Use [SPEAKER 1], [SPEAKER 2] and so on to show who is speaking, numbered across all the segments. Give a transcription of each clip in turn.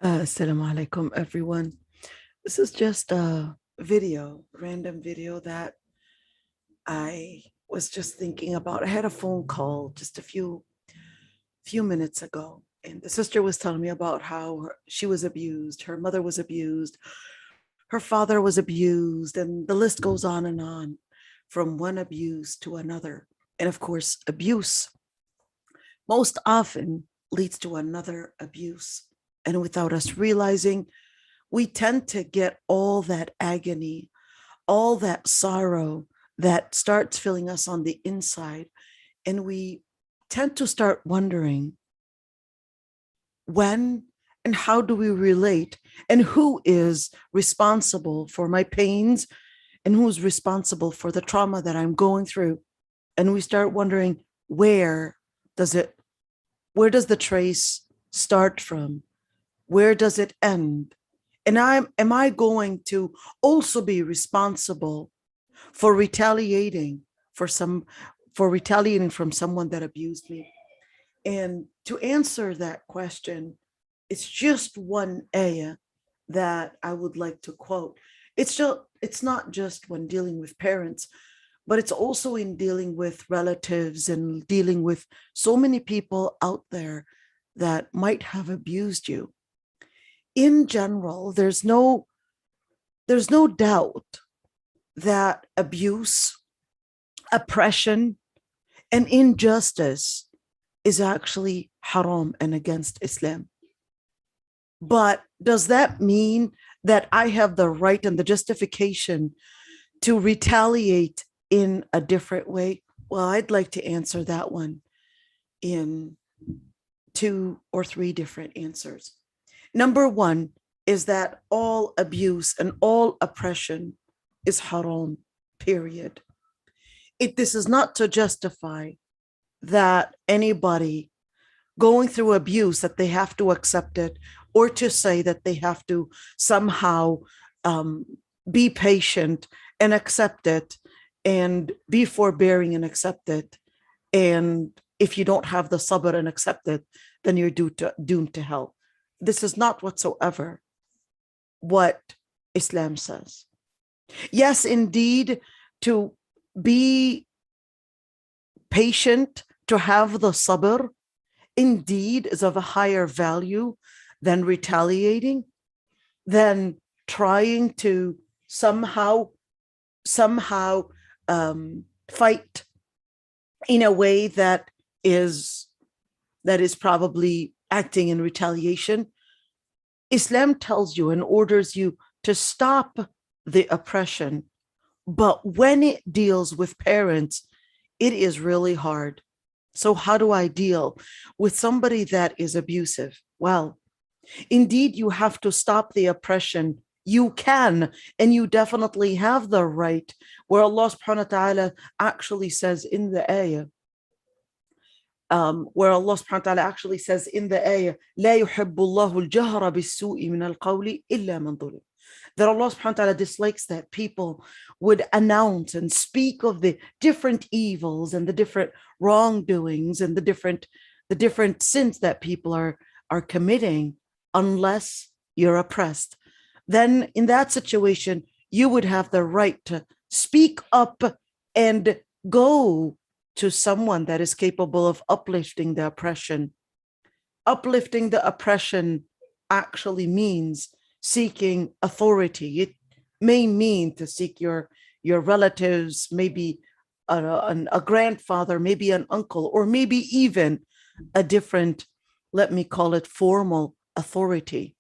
[SPEAKER 1] Assalamu alaikum, everyone. This is just a random video that I was just thinking about. I had a phone call just a few minutes ago, and the sister was telling me about how she was abused, her mother was abused, her father was abused, and the list goes on from one abuse to another. And of course, abuse most often leads to another abuse. And without us realizing, we tend to get all that agony, all that sorrow that starts filling us on the inside. And we tend to start wondering when and how do we relate, and who is responsible for my pains, and who's responsible for the trauma that I'm going through. And we start wondering, does it where does the trace start from? Where does it end? And am I going to also be responsible for retaliating from someone that abused me? And to answer that question, it's just one ayah that I would like to quote. It's not just when dealing with parents, but it's also in dealing with relatives and dealing with so many people out there that might have abused you. In general, there's no doubt that abuse, oppression, and injustice is actually haram and against Islam. But does that mean that I have the right and the justification to retaliate in a different way? Well, I'd like to answer that one in two or three different answers. Number one is that all abuse and all oppression is haram, period. This is not to justify that anybody going through abuse that they have to accept it, or to say that they have to somehow be patient and accept it and be forbearing and accept it. And if you don't have the sabr and accept it, then you're doomed to hell. This is not whatsoever what Islam says. Yes, indeed, to be patient, to have the sabr, indeed is of a higher value than retaliating, than trying to somehow fight in a way that is probably acting in retaliation. Islam tells you and orders you to stop the oppression, but when it deals with parents, it is really hard. So how do I deal with somebody that is abusive? Well, indeed, you have to stop the oppression. You can, and you definitely have the right, where Allah subhanahu wa ta'ala actually says in the ayah, where Allah subhanahu wa ta'ala actually says in the ayah, لا يحب الله الجهر بالسوء من القول إلا من ظلم. That Allah subhanahu wa ta'ala dislikes that people would announce and speak of the different evils and the different wrongdoings and the different sins that people are committing, unless you're oppressed. Then in that situation, you would have the right to speak up and go to someone that is capable of uplifting the oppression. Uplifting the oppression actually means seeking authority. It may mean to seek your relatives, maybe a grandfather, maybe an uncle, or maybe even a different, let me call it, formal authority.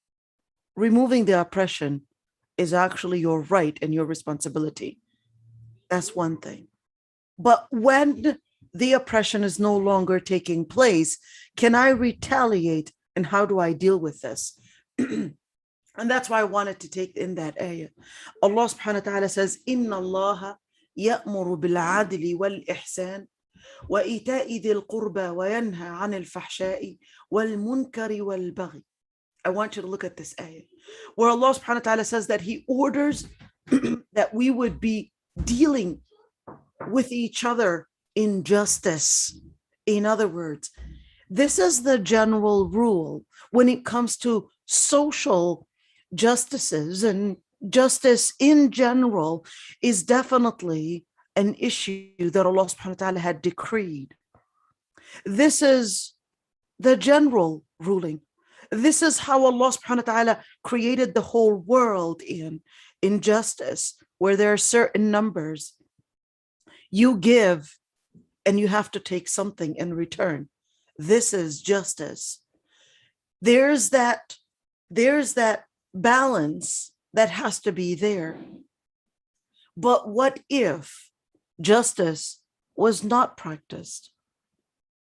[SPEAKER 1] Removing the oppression is actually your right and your responsibility. That's one thing. But when the oppression is no longer taking place, can I retaliate, and how do I deal with this? And that's why I wanted to take in that ayah. Allah subhanahu wa ta'ala says, Inna Allah ya'muru bil adli wal ihsan wa ita'i dhil qurba wa yanha anil fahsha'i wal munkari wal baghi. I want you to look at this ayah, where Allah subhanahu wa ta'ala says that He orders that we would be dealing with each other in justice. In other words, this is the general rule when it comes to social justices and justice in general is definitely an issue that Allah subhanahu wa ta'ala had decreed. This is the general ruling. This is how Allah subhanahu wa ta'ala created the whole world in justice, where there are certain numbers. You give and you have to take something in return. This is justice. There's that balance that has to be there. But what if justice was not practiced?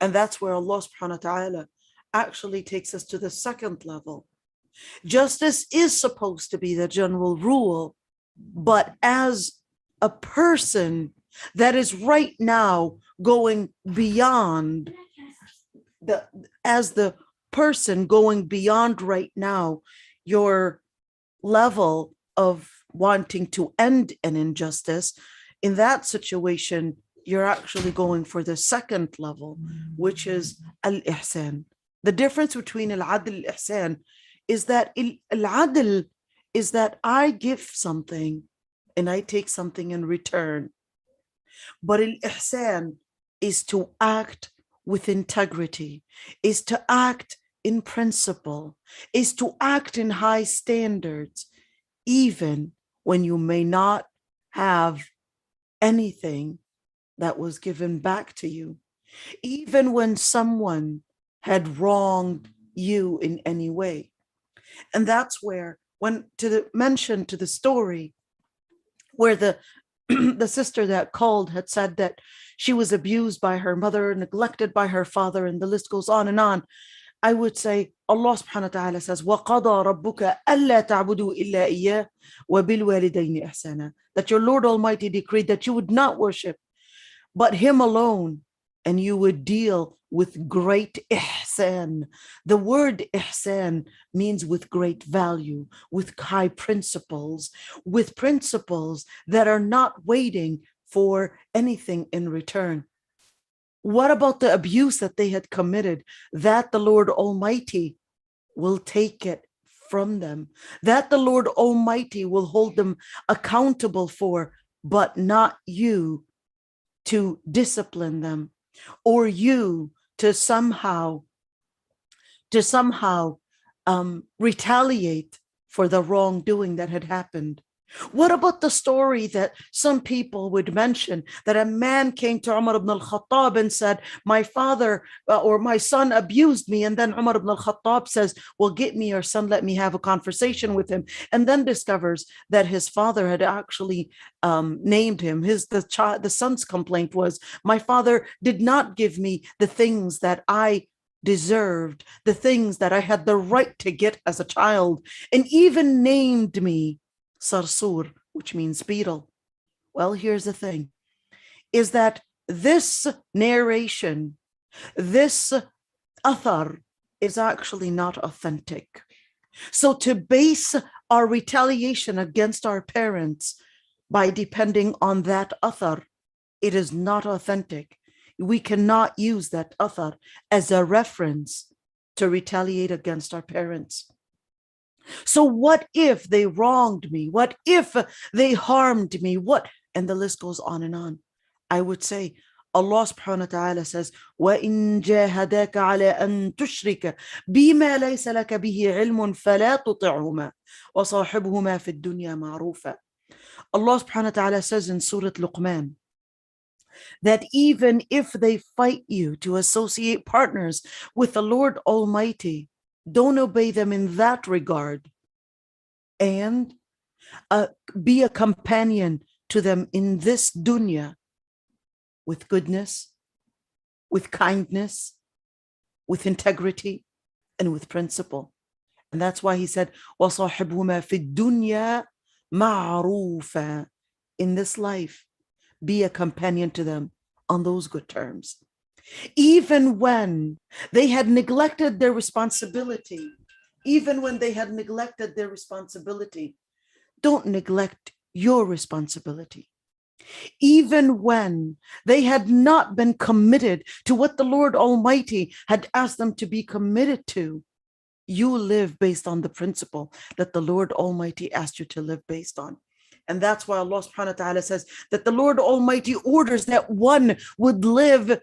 [SPEAKER 1] And that's where Allah subhanahu wa ta'ala actually takes us to the second level. Justice is supposed to be the general rule, but as a person that is right now going beyond as the person going beyond right now your level of wanting to end an injustice, in that situation, you're actually going for the second level, which is al-ihsan. The difference between al-adl and al-ihsan is that al-adl is that I give something and I take something in return. But al-ihsan is to act with integrity, is to act in principle, is to act in high standards, even when you may not have anything that was given back to you, even when someone had wronged you in any way. And that's where, when mention to the story where the the sister that called had said that she was abused by her mother, neglected by her father, and the list goes on and on. I would say Allah subhanahu wa ta'ala says, وَقَضَى رَبُّكَ أَلَّا تَعْبُدُوا إِلَّا إِيَّهُ وَبِالْوَالِدَيْنِ إِحْسَانًا, that your Lord Almighty decreed that you would not worship but Him alone, and you would deal with great ihsan. The word ihsan means with great value, with high principles, with principles that are not waiting for anything in return. What about the abuse that they had committed? That the Lord Almighty will take it from them, that the Lord Almighty will hold them accountable for, but not you to discipline them, or you to somehow retaliate for the wrongdoing that had happened. What about the story that some people would mention, that a man came to Umar ibn al-Khattab and said, my father or my son abused me, and then Umar ibn al-Khattab says, well, get me your son, let me have a conversation with him, and then discovers that his father had actually named him. The son's complaint was, my father did not give me the things that I deserved, the things that I had the right to get as a child, and even named me Sarsur, which means beetle. Well, here's the thing, is that this narration, this athar, is actually not authentic. So to base our retaliation against our parents by depending on that athar, it is not authentic. We cannot use that athar as a reference to retaliate against our parents. So what if they wronged me? What if they harmed me? And the list goes on and on. I would say Allah subhanahu wa ta'ala says, وَإِن جَاهَدَاكَ عَلَىٰ أَن تُشْرِكَ بِمَا لَيْسَ لَكَ بِهِ عِلْمٌ فَلَا تُطِعْهُمَا وَصَاحِبْهُمَا فِي الدُّنْيَا مَعْرُوفًا. Allah subhanahu wa ta'ala says in Surah Luqman that even if they fight you to associate partners with the Lord Almighty, don't obey them in that regard, and be a companion to them in this dunya with goodness, with kindness, with integrity, and with principle. And that's why he said, وَصَاحِبْهُمَا فِي الدُّنْيَا مَعْرُوفًا. In this life, be a companion to them on those good terms. Even when they had neglected their responsibility, don't neglect your responsibility. Even when they had not been committed to what the Lord Almighty had asked them to be committed to, you live based on the principle that the Lord Almighty asked you to live based on. And that's why Allah subhanahu wa ta'ala says that the Lord Almighty orders that one would live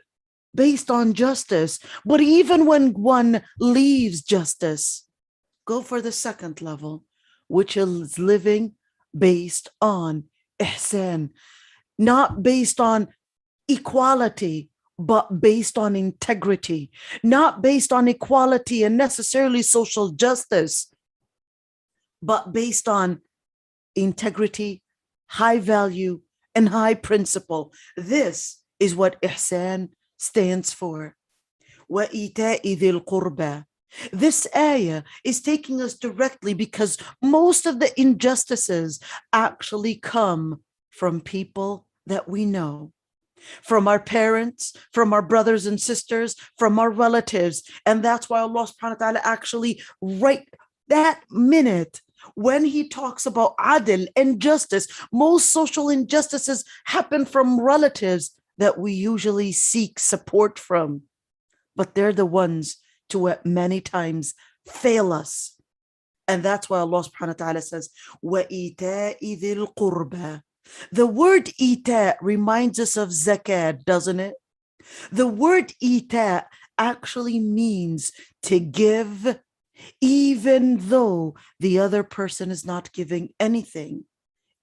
[SPEAKER 1] based on justice. But even when one leaves justice, go for the second level, which is living based on ihsan, not based on equality, but based on integrity, not based on equality and necessarily social justice, but based on integrity, high value, and high principle. This is what ihsan stands for. وَإِيتَاءِ ذِي الْقُرْبَى. This ayah is taking us directly because most of the injustices actually come from people that we know, from our parents, from our brothers and sisters, from our relatives. And that's why Allah subhanahu wa ta'ala actually right that minute when he talks about adl and justice, most social injustices happen from relatives that we usually seek support from. But they're the ones to what many times fail us. And that's why Allah subhanahu wa ta'ala says, وَإِيتَاءِ ذِي الْقُرْبَى. The word ita reminds us of zakat, doesn't it? The word ita actually means to give, even though the other person is not giving anything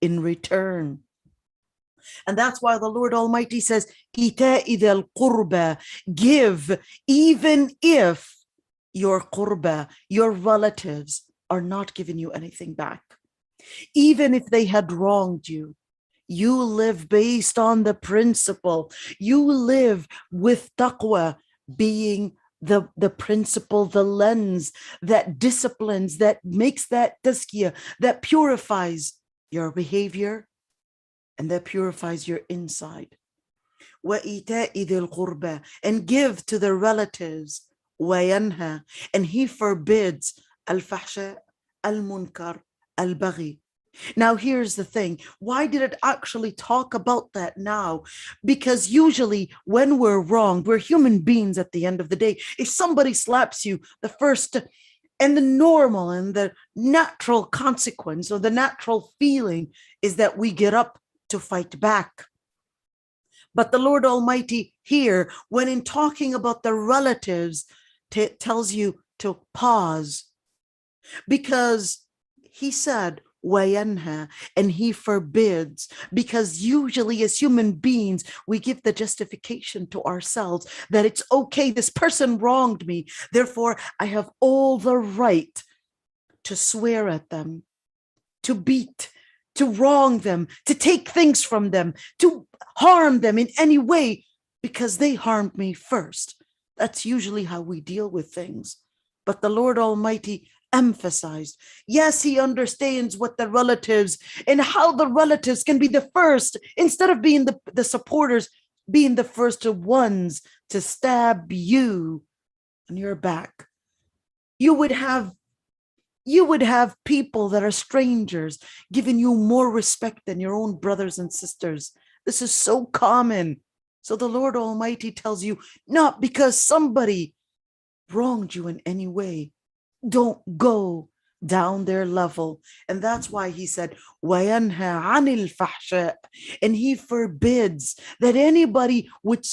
[SPEAKER 1] in return. And that's why the Lord Almighty says, ita idal qurba, give, even if your qurba, your relatives, are not giving you anything back. Even if they had wronged you, you live based on the principle. You live with taqwa being the principle, the lens that disciplines, that makes that tazkiyah, that purifies your behavior and that purifies your inside. وَإِيتَاءِ ذِي الْقُرْبَى, and give to the relatives. وَيَنْهَى, and he forbids al-fahsha, al-munkar, al-baghi. Now, here's the thing. Why did it actually talk about that now? Because usually when we're wronged, we're human beings at the end of the day. If somebody slaps you, the first and the normal and the natural consequence or the natural feeling is that we get up to fight back. But the Lord Almighty here, when in talking about the relatives, tells you to pause, because he said, وَيَنْهَى, and he forbids, because usually as human beings, we give the justification to ourselves that it's okay, this person wronged me, therefore I have all the right to swear at them, to beat, to wrong them, to take things from them, to harm them in any way, because they harmed me first. That's usually how we deal with things. But the Lord Almighty emphasized, yes, he understands what the relatives and how the relatives can be the first, instead of being the supporters, being the first ones to stab you on your back. You would have people that are strangers giving you more respect than your own brothers and sisters. This is so common. So the Lord Almighty tells you, not because somebody wronged you in any way, don't go down their level. And that's why he said, وَيَنْهَى عَنِ الْفَحْشَاءِ, and he forbids that anybody would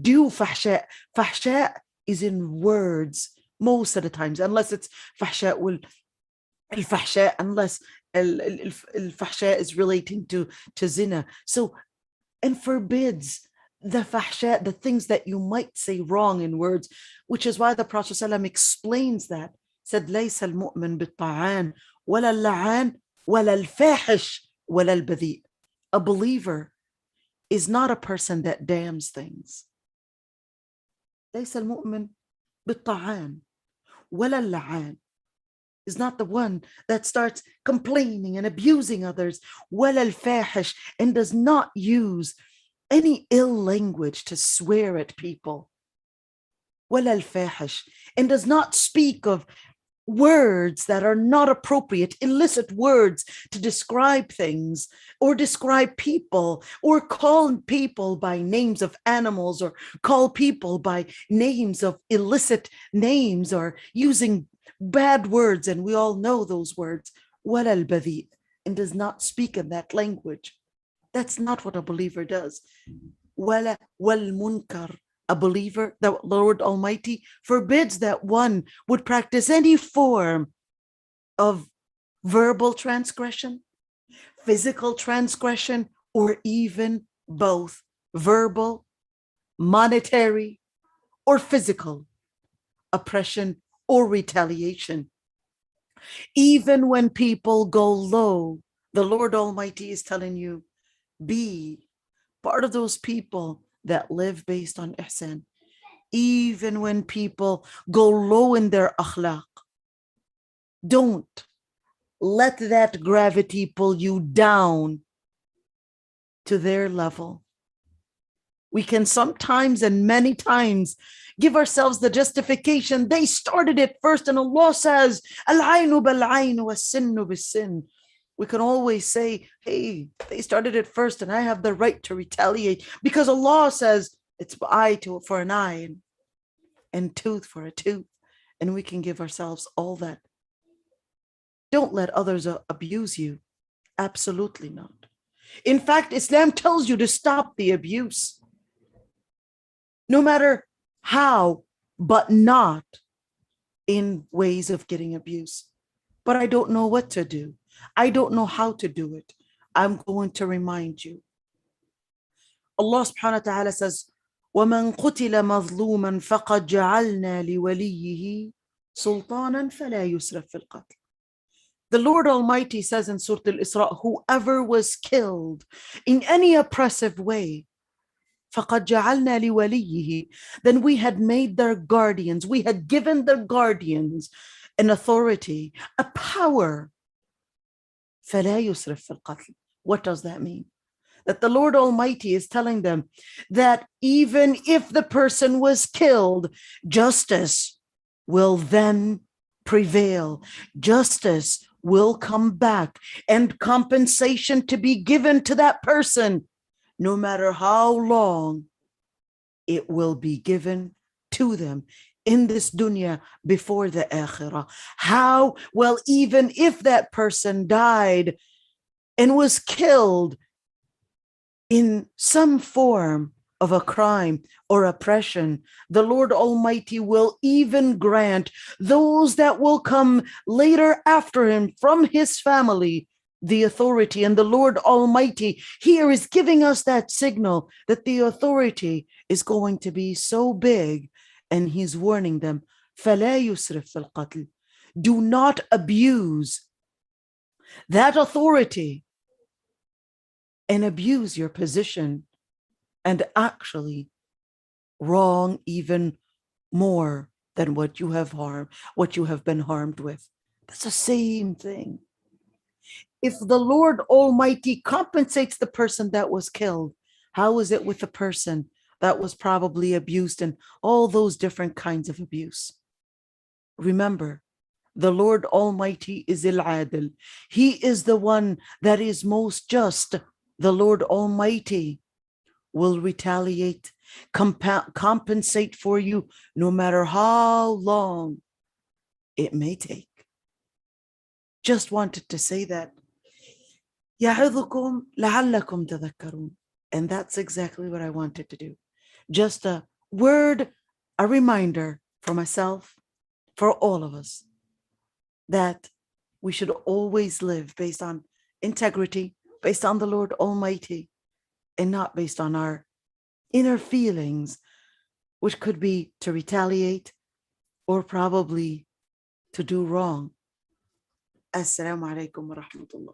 [SPEAKER 1] do fahsha. Fahsha is in words most of the times, unless it's fahsha al-fahsha, unless al-fahsha is relating to zina. So, and forbids the fahsha, the things that you might say wrong in words, which is why the Prophet ﷺ explains that, said, لَيْسَ الْمُؤْمِنُ بِالطَّعَانِ وَلَا اللَّعَانِ وَلَا الْفَاحِشِ وَلَا الْبَذِيءِ. A believer is not a person that damns things. لَيْسَ الْمُؤْمِنُ بِالطَّعَانِ وَلَا اللَّعَانِ, is not the one that starts complaining and abusing others. وَلَا الْفَاحِشِ, and does not use any ill language to swear at people. وَلَا الْفَاحِشِ, and does not speak of words that are not appropriate, illicit words to describe things or describe people, or call people by names of animals, or call people by names of illicit names, or using bad words, and we all know those words, وَلَا الْبَذِيء, and does not speak in that language. That's not what a believer does. وَلَا وَالْمُنْكَرْ, a believer, the Lord Almighty forbids that one would practice any form of verbal transgression, physical transgression, or even both verbal, monetary, or physical oppression or retaliation. Even when people go low, the Lord Almighty is telling you, be part of those people that live based on ihsan. Even when people go low in their akhlaq, don't let that gravity pull you down to their level. We can sometimes and many times give ourselves the justification, they started it first, and Allah says, Al-aynu bil-ayn was-sinnu bis-sin. We can always say, hey, they started it first and I have the right to retaliate, because Allah says it's eye for an eye and tooth for a tooth, and we can give ourselves all that. Don't let others abuse you. Absolutely not. In fact, Islam tells you to stop the abuse, no matter how, but not in ways of getting abuse. But I don't know what to do. I don't know how to do it. I'm going to remind you. Allah subhanahu wa ta'ala says, وَمَنْ قُتِلَ مَظْلُومًا فَقَدْ جَعَلْنَا لِوَلِيِّهِ سُلْطَانًا فَلَا يُسْرِفْ فِي الْقَتْلِ. The Lord Almighty says in Surah Al-Isra, whoever was killed in any oppressive way, فَقَدْ جَعَلْنَا لِوَلِيِّهِ, then we had made their guardians, we had given their guardians an authority, a power. فَلَا يُسْرِفْ فِي الْقَتْلِ. What does that mean? That the Lord Almighty is telling them that even if the person was killed, justice will then prevail. Justice will come back, and compensation to be given to that person, no matter how long, it will be given to them in this dunya before the akhirah. How? Well, even if that person died and was killed in some form of a crime or oppression, the Lord Almighty will even grant those that will come later after him from his family the authority. And the Lord Almighty here is giving us that signal that the authority is going to be so big, and he's warning them, فَلَا يُسْرِفْ فِي الْقَتْلِ. Do not abuse that authority and abuse your position and actually wrong even more than what you have been harmed with. That's the same thing. If the Lord Almighty compensates the person that was killed, how is it with the person that was probably abused and all those different kinds of abuse? Remember, the Lord Almighty is Al-Adil. He is the one that is most just. The Lord Almighty will retaliate, compensate for you, no matter how long it may take. Just wanted to say that. يَعِظُكُمْ لَعَلَّكُمْ تَذَكَّرُونَ. And that's exactly what I wanted to do. Just a word, a reminder for myself, for all of us, that we should always live based on integrity, based on the Lord Almighty, and not based on our inner feelings, which could be to retaliate or probably to do wrong. Assalamu alaikum wa rahmatullah.